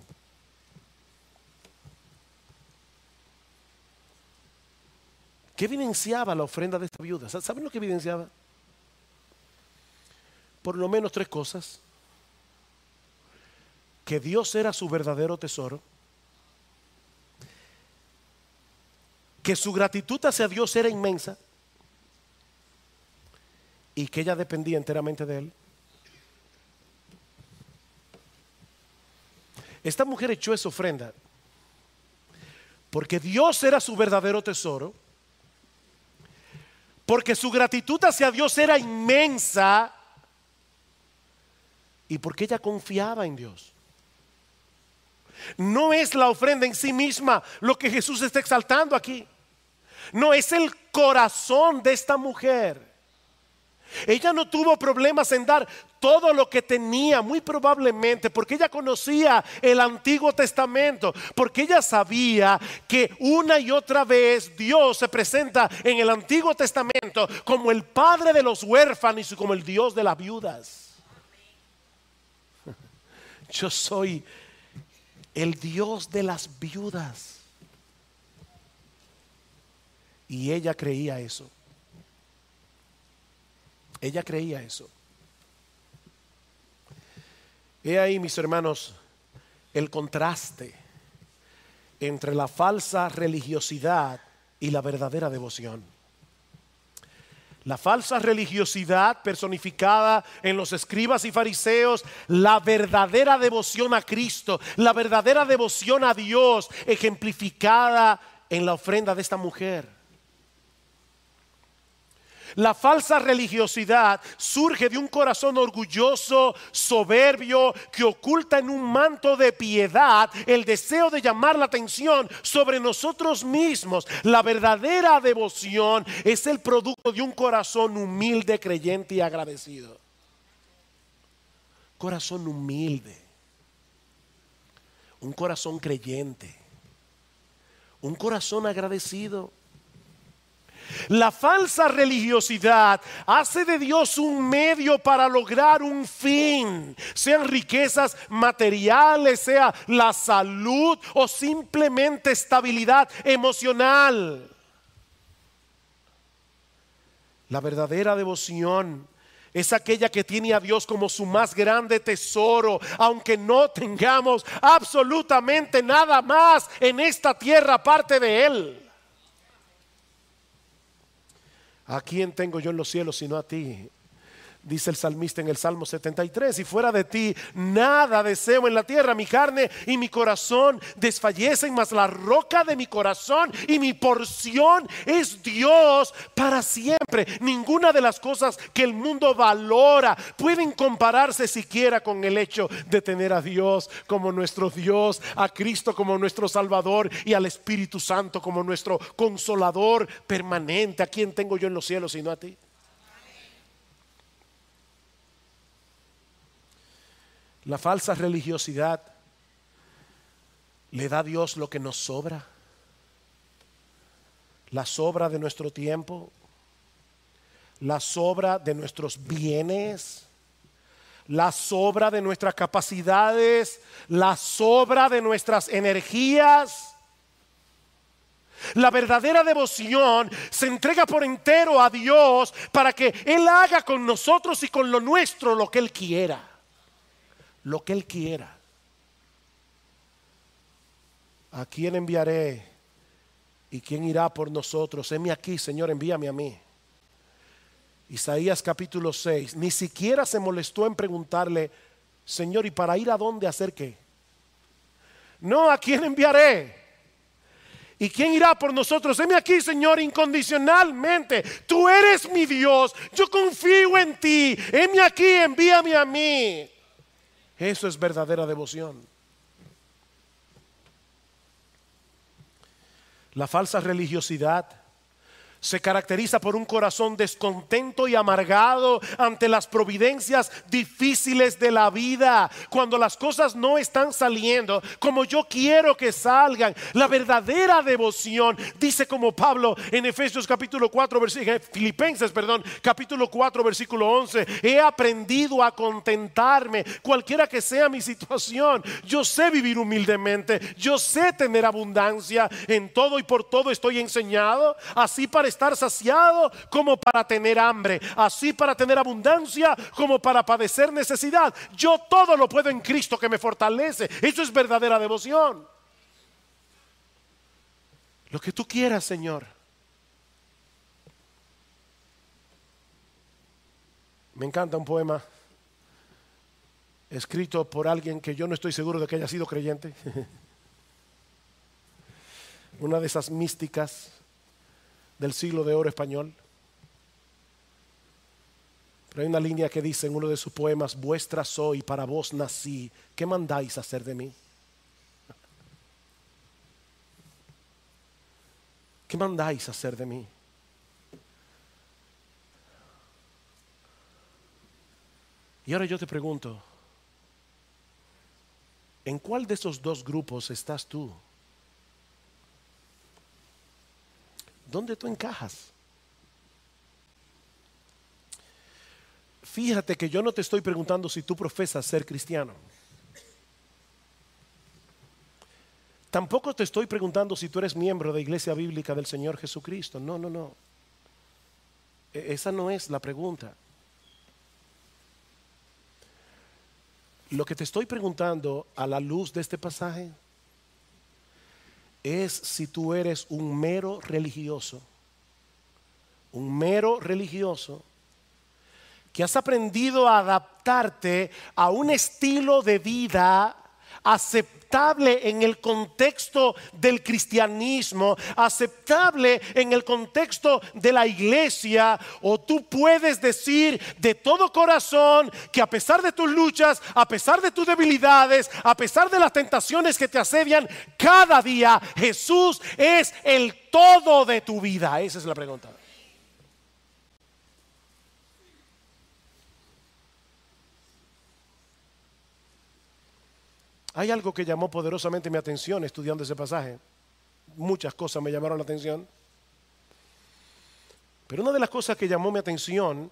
¿Qué evidenciaba la ofrenda de esta viuda? ¿Saben lo que evidenciaba? Por lo menos tres cosas: que Dios era su verdadero tesoro, que su gratitud hacia Dios era inmensa y que ella dependía enteramente de Él. Esta mujer echó esa ofrenda porque Dios era su verdadero tesoro, porque su gratitud hacia Dios era inmensa y porque ella confiaba en Dios. No es la ofrenda en sí misma lo que Jesús está exaltando aquí. No, es el corazón de esta mujer. Ella no tuvo problemas en dar todo lo que tenía, muy probablemente porque ella conocía el Antiguo Testamento, porque ella sabía que una y otra vez Dios se presenta en el Antiguo Testamento como el padre de los huérfanos y como el Dios de las viudas. Yo soy el Dios de las viudas. Y ella creía eso. Ella creía eso. He ahí, mis hermanos, el contraste entre la falsa religiosidad y la verdadera devoción. La falsa religiosidad personificada en los escribas y fariseos, la verdadera devoción a Cristo, la verdadera devoción a Dios, ejemplificada en la ofrenda de esta mujer. La falsa religiosidad surge de un corazón orgulloso, soberbio, que oculta en un manto de piedad el deseo de llamar la atención sobre nosotros mismos. La verdadera devoción es el producto de un corazón humilde, creyente y agradecido. Corazón humilde, un corazón creyente, un corazón agradecido. La falsa religiosidad hace de Dios un medio para lograr un fin, sean riquezas materiales, sea la salud o simplemente estabilidad emocional. La verdadera devoción es aquella que tiene a Dios como su más grande tesoro, aunque no tengamos absolutamente nada más en esta tierra aparte de Él. ¿A quién tengo yo en los cielos sino a ti? Dice el salmista en el Salmo 73: y fuera de ti nada deseo en la tierra. Mi carne y mi corazón desfallecen, mas la roca de mi corazón y mi porción es Dios para siempre. Ninguna de las cosas que el mundo valora pueden compararse siquiera con el hecho de tener a Dios como nuestro Dios, a Cristo como nuestro Salvador y al Espíritu Santo como nuestro Consolador permanente. ¿A quién tengo yo en los cielos sino a ti? La falsa religiosidad le da a Dios lo que nos sobra, la sobra de nuestro tiempo, la sobra de nuestros bienes, la sobra de nuestras capacidades, la sobra de nuestras energías. La verdadera devoción se entrega por entero a Dios para que Él haga con nosotros y con lo nuestro lo que Él quiera. Lo que Él quiera. ¿A quién enviaré? ¿Y quién irá por nosotros? Heme aquí, Señor, envíame a mí. Isaías capítulo 6. Ni siquiera se molestó en preguntarle: Señor, ¿y para ir a dónde? ¿Hacer qué? No, ¿a quién enviaré? ¿Y quién irá por nosotros? Heme aquí, Señor, incondicionalmente. Tú eres mi Dios. Yo confío en ti. Heme aquí, envíame a mí. Eso es verdadera devoción. La falsa religiosidad se caracteriza por un corazón descontento y amargado ante las providencias difíciles de la vida. Cuando las cosas no están saliendo como yo quiero que salgan. La verdadera devoción, dice como Pablo en Efesios capítulo 4, Filipenses, capítulo 4, versículo 11: he aprendido a contentarme cualquiera que sea mi situación. Yo sé vivir humildemente, yo sé tener abundancia. En todo y por todo estoy enseñado, así para estar saciado como para tener hambre, así para tener abundancia como para padecer necesidad. Yo todo lo puedo en Cristo que me fortalece. Eso es verdadera devoción. Lo que tú quieras, Señor. Me encanta un poema escrito por alguien que yo no estoy seguro de que haya sido creyente. Una de esas místicas del siglo de oro español. Pero hay una línea que dice en uno de sus poemas: vuestra soy, para vos nací, ¿qué mandáis hacer de mí? ¿Qué mandáis hacer de mí? Y ahora yo te pregunto, ¿en cuál de esos dos grupos estás tú? ¿Dónde tú encajas? Fíjate que yo no te estoy preguntando si tú profesas ser cristiano. Tampoco te estoy preguntando si tú eres miembro de Iglesia Bíblica del Señor Jesucristo. No, no, no. Esa no es la pregunta. Lo que te estoy preguntando a la luz de este pasaje es si tú eres un mero religioso que has aprendido a adaptarte a un estilo de vida aceptable en el contexto del cristianismo, aceptable en el contexto de la iglesia. O tú puedes decir de todo corazón que a pesar de tus luchas, a pesar de tus debilidades, a pesar de las tentaciones que te asedian cada día, Jesús es el todo de tu vida. Esa es la pregunta. Hay algo que llamó poderosamente mi atención estudiando ese pasaje. Muchas cosas me llamaron la atención. Pero una de las cosas que llamó mi atención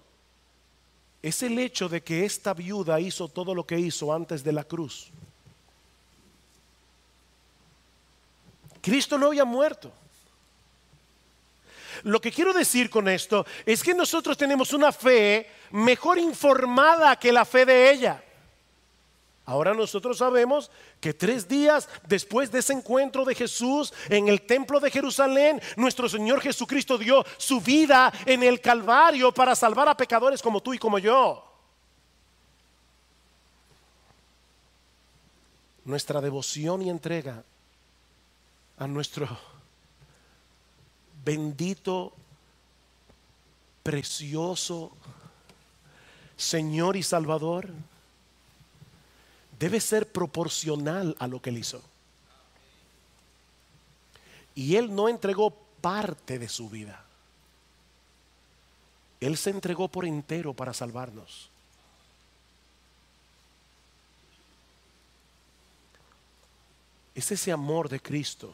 es el hecho de que esta viuda hizo todo lo que hizo antes de la cruz. Cristo no había muerto. Lo que quiero decir con esto es que nosotros tenemos una fe mejor informada que la fe de ella. Ahora nosotros sabemos que 3 días después de ese encuentro de Jesús en el templo de Jerusalén, nuestro Señor Jesucristo dio su vida en el Calvario para salvar a pecadores como tú y como yo. Nuestra devoción y entrega a nuestro bendito, precioso Señor y Salvador debe ser proporcional a lo que Él hizo. Y Él no entregó parte de su vida. Él se entregó por entero para salvarnos. Es ese amor de Cristo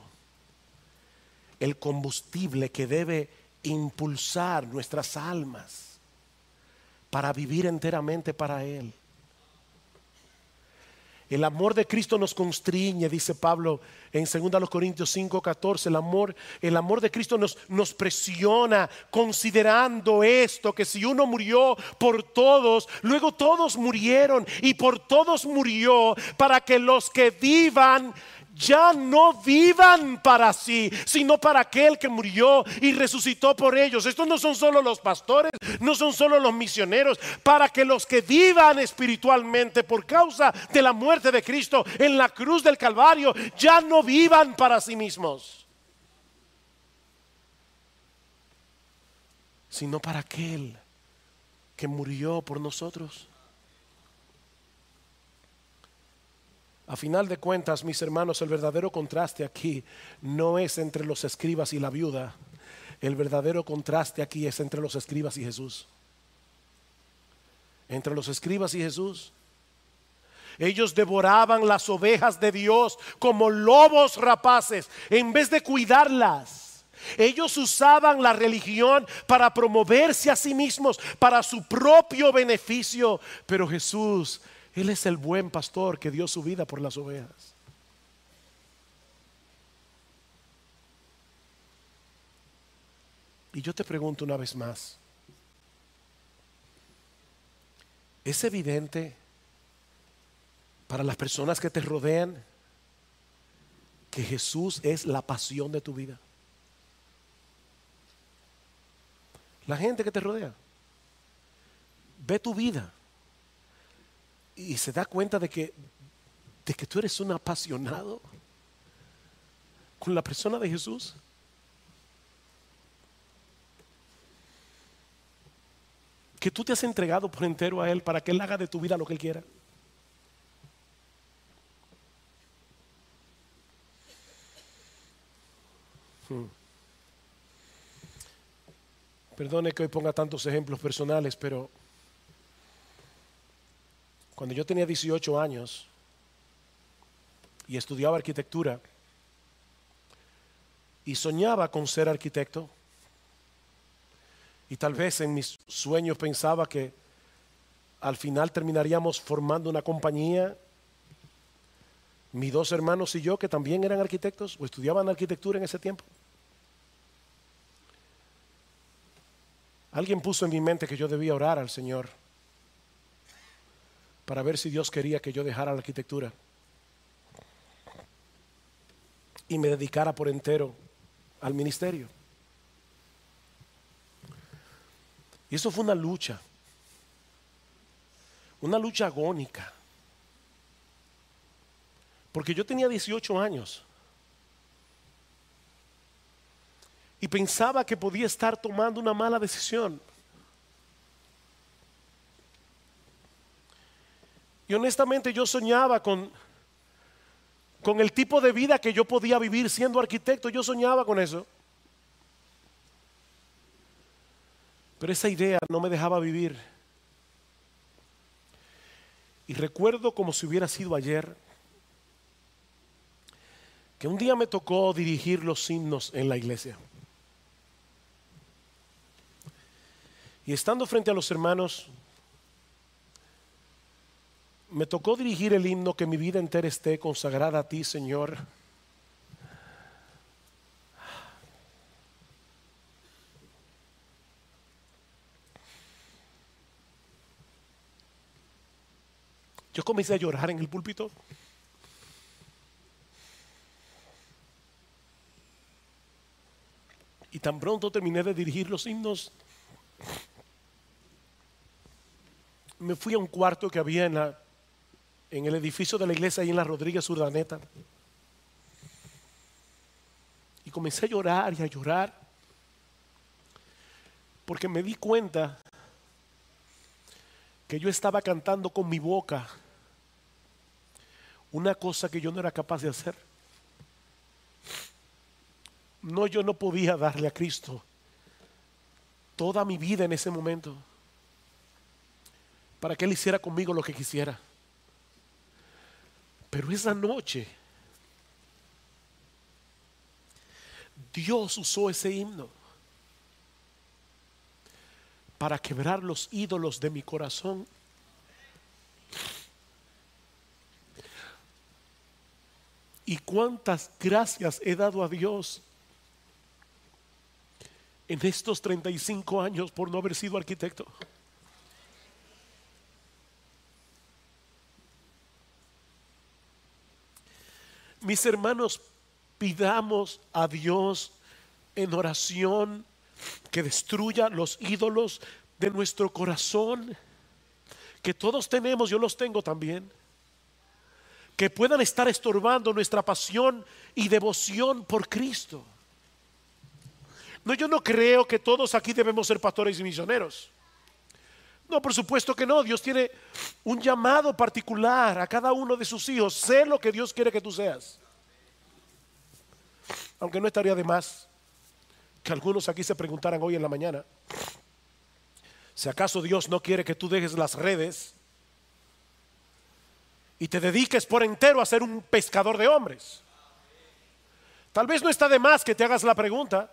el combustible que debe impulsar nuestras almas para vivir enteramente para Él. El amor de Cristo nos constriñe, dice Pablo en 2 Corintios 5:14. El amor de Cristo nos presiona, considerando esto, que si uno murió por todos, luego todos murieron, y por todos murió, para que los que vivan ya no vivan para sí, sino para aquel que murió y resucitó por ellos. Estos no son solo los pastores, no son solo los misioneros, para que los que vivan espiritualmente por causa de la muerte de Cristo en la cruz del Calvario, ya no vivan para sí mismos, sino para aquel que murió por nosotros. A final de cuentas, mis hermanos, el verdadero contraste aquí no es entre los escribas y la viuda. El verdadero contraste aquí es entre los escribas y Jesús. Entre los escribas y Jesús. Ellos devoraban las ovejas de Dios como lobos rapaces en vez de cuidarlas. Ellos usaban la religión para promoverse a sí mismos, para su propio beneficio. Pero Jesús, Él es el buen pastor que dio su vida por las ovejas. Y yo te pregunto una vez más, ¿es evidente para las personas que te rodean que Jesús es la pasión de tu vida? La gente que te rodea ve tu vida y se da cuenta de que tú eres un apasionado con la persona de Jesús. Que tú te has entregado por entero a Él para que Él haga de tu vida lo que Él quiera. Perdone que hoy ponga tantos ejemplos personales, pero cuando yo tenía 18 años y estudiaba arquitectura y soñaba con ser arquitecto, y tal vez en mis sueños pensaba que al final terminaríamos formando una compañía, mis 2 hermanos y yo, que también eran arquitectos o estudiaban arquitectura en ese tiempo. Alguien puso en mi mente que yo debía orar al Señor para ver si Dios quería que yo dejara la arquitectura y me dedicara por entero al ministerio. Y eso fue una lucha agónica, porque yo tenía 18 años y pensaba que podía estar tomando una mala decisión. Y honestamente yo soñaba con el tipo de vida que yo podía vivir siendo arquitecto. Yo soñaba con eso. Pero esa idea no me dejaba vivir. Y recuerdo como si hubiera sido ayer, que un día me tocó dirigir los himnos en la iglesia. Y estando frente a los hermanos, me tocó dirigir el himno "Que mi vida entera esté consagrada a ti, Señor". Yo comencé a llorar en el púlpito. Y tan pronto terminé de dirigir los himnos, me fui a un cuarto que había en el edificio de la iglesia ahí en la Rodríguez Urdaneta. Y comencé a llorar y a llorar, porque me di cuenta que yo estaba cantando con mi boca una cosa que yo no era capaz de hacer. No, yo no podía darle a Cristo toda mi vida en ese momento para que Él hiciera conmigo lo que quisiera. Pero esa noche Dios usó ese himno para quebrar los ídolos de mi corazón. Y cuántas gracias he dado a Dios en estos 35 años por no haber sido arquitecto. Mis hermanos, pidamos a Dios en oración que destruya los ídolos de nuestro corazón, que todos tenemos, yo los tengo también, que puedan estar estorbando nuestra pasión y devoción por Cristo. No, yo no creo que todos aquí debemos ser pastores y misioneros. No, por supuesto que no. Dios tiene un llamado particular a cada uno de sus hijos. Sé lo que Dios quiere que tú seas. Aunque no estaría de más que algunos aquí se preguntaran hoy en la mañana, si acaso Dios no quiere que tú dejes las redes y te dediques por entero a ser un pescador de hombres. Tal vez no está de más que te hagas la pregunta,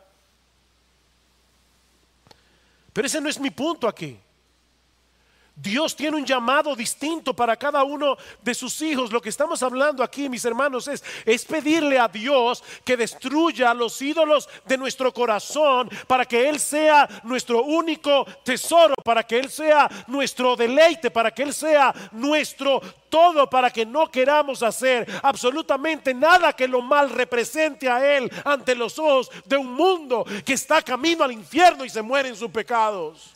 pero ese no es mi punto aquí. Dios tiene un llamado distinto para cada uno de sus hijos. Lo que estamos hablando aquí, mis hermanos, es pedirle a Dios que destruya los ídolos de nuestro corazón para que Él sea nuestro único tesoro, para que Él sea nuestro deleite, para que Él sea nuestro todo, para que no queramos hacer absolutamente nada que lo mal represente a Él ante los ojos de un mundo que está camino al infierno y se muere en sus pecados.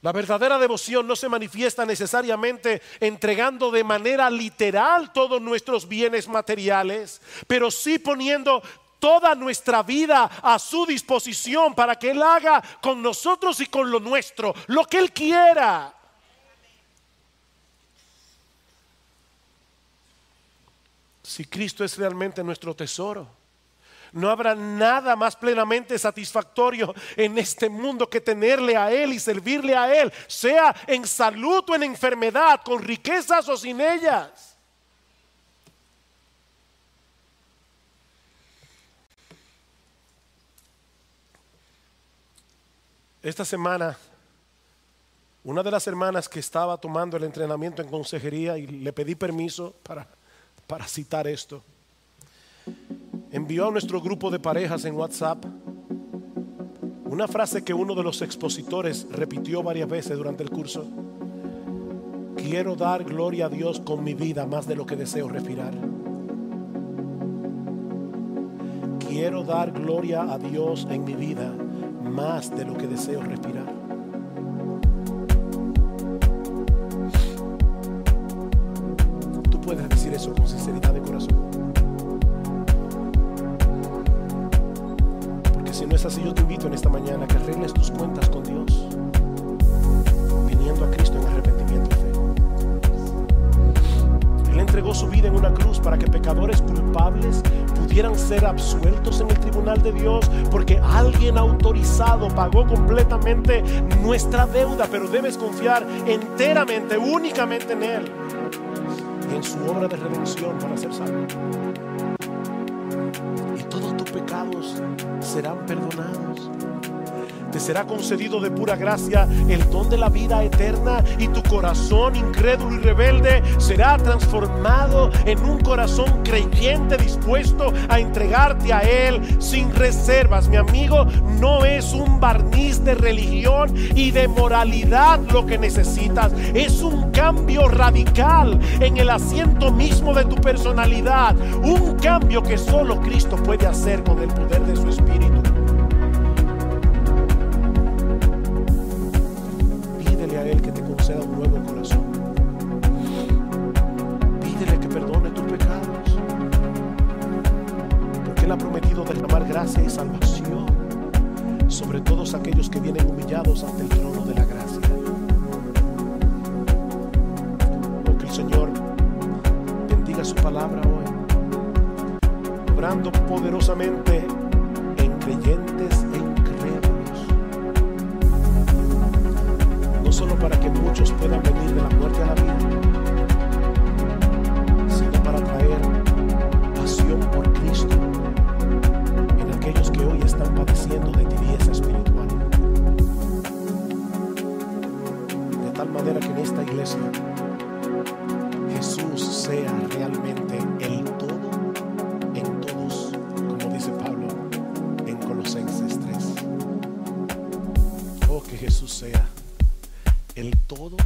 La verdadera devoción no se manifiesta necesariamente entregando de manera literal todos nuestros bienes materiales, pero sí poniendo toda nuestra vida a su disposición para que Él haga con nosotros y con lo nuestro lo que Él quiera. Si Cristo es realmente nuestro tesoro, no habrá nada más plenamente satisfactorio en este mundo que tenerle a Él y servirle a Él, sea en salud o en enfermedad, con riquezas o sin ellas. Esta semana, una de las hermanas que estaba tomando el entrenamiento en consejería, y le pedí permiso para citar esto, envió a nuestro grupo de parejas en WhatsApp una frase que uno de los expositores repitió varias veces durante el curso: quiero dar gloria a Dios con mi vida más de lo que deseo respirar. Quiero dar gloria a Dios en mi vida más de lo que deseo respirar. Tú puedes decir eso con sinceridad de corazón. Si no es así, yo te invito en esta mañana a que arregles tus cuentas con Dios, viniendo a Cristo en arrepentimiento y fe. Él entregó su vida en una cruz para que pecadores culpables pudieran ser absueltos en el tribunal de Dios, porque alguien autorizado pagó completamente nuestra deuda. Pero debes confiar enteramente, únicamente en Él y en su obra de redención para ser salvo. Pecados serán perdonados. te será concedido de pura gracia el don de la vida eterna, y tu corazón incrédulo y rebelde será transformado en un corazón creyente dispuesto a entregarte a Él sin reservas. Mi amigo, no es un barniz de religión y de moralidad lo que necesitas, es un cambio radical en el asiento mismo de tu personalidad, un cambio que solo Cristo puede hacer con el poder de su Espíritu. Pídele a Él que te conceda un nuevo corazón. Pídele que perdone tus pecados, porque Él ha prometido derramar gracia y salvación sobre todos aquellos que vienen humillados ante el trono de la gracia. Oh, que el Señor bendiga su palabra hoy, obrando poderosamente en creyentes e incrédulos, no solo para que muchos puedan venir de la muerte a la vida, sino para traer pasión por Cristo en aquellos que hoy están padeciendo de tibieza espiritual. De tal manera que en esta iglesia Jesús sea realmente el todo en todos, como dice Pablo en Colosenses 3. Oh, que Jesús sea el todo